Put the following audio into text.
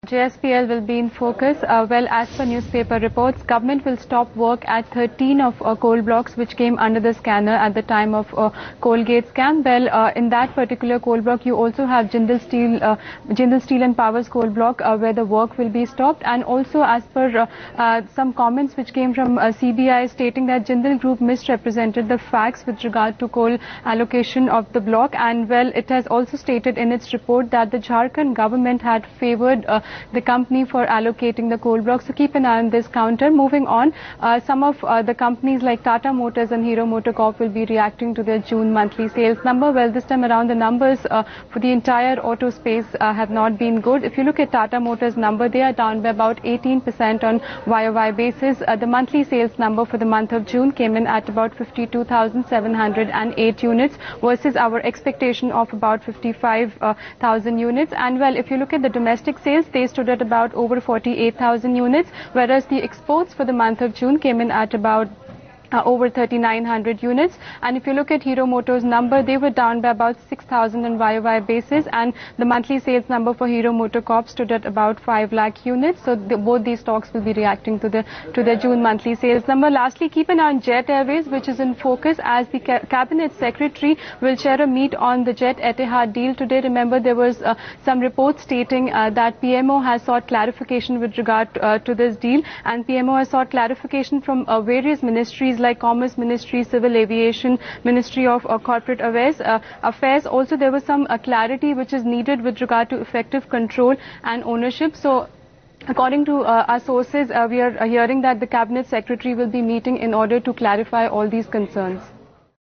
JSPL will be in focus. Well, as per newspaper reports, government will stop work at 13 of coal blocks which came under the scanner at the time of Coalgate scam. Well, in that particular coal block, you also have Jindal Steel and Power's coal block where the work will be stopped. And also, as per some comments which came from CBI stating that Jindal Group misrepresented the facts with regard to coal allocation of the block. And well, it has also stated in its report that the Jharkhand government had favored the company for allocating the coal block. So keep an eye on this counter. Moving on, some of the companies like Tata Motors and Hero MotoCorp will be reacting to their June monthly sales number. Well, this time around the numbers for the entire auto space have not been good. If you look at Tata Motors number, they are down by about 18% on YOY basis. The monthly sales number for the month of June came in at about 52,708 units versus our expectation of about 55,000 units. And well, if you look at the domestic sales, they stood at about over 48,000 units, whereas the exports for the month of June came in at about over 3,900 units. And if you look at Hero Motors number, they were down by about 6,000 on YOY basis, and the monthly sales number for Hero MotoCorp stood at about 5 lakh units. So both these stocks will be reacting to the June monthly sales number. Lastly, keep an eye on Jet Airways, which is in focus as the Cabinet Secretary will share a meet on the Jet Etihad deal today. Remember, there was some reports stating that PMO has sought clarification with regard to this deal, and PMO has sought clarification from various ministries like Commerce Ministry, Civil Aviation, Ministry of Corporate Affairs. Also, there was some clarity which is needed with regard to effective control and ownership. So, according to our sources, we are hearing that the Cabinet Secretary will be meeting in order to clarify all these concerns.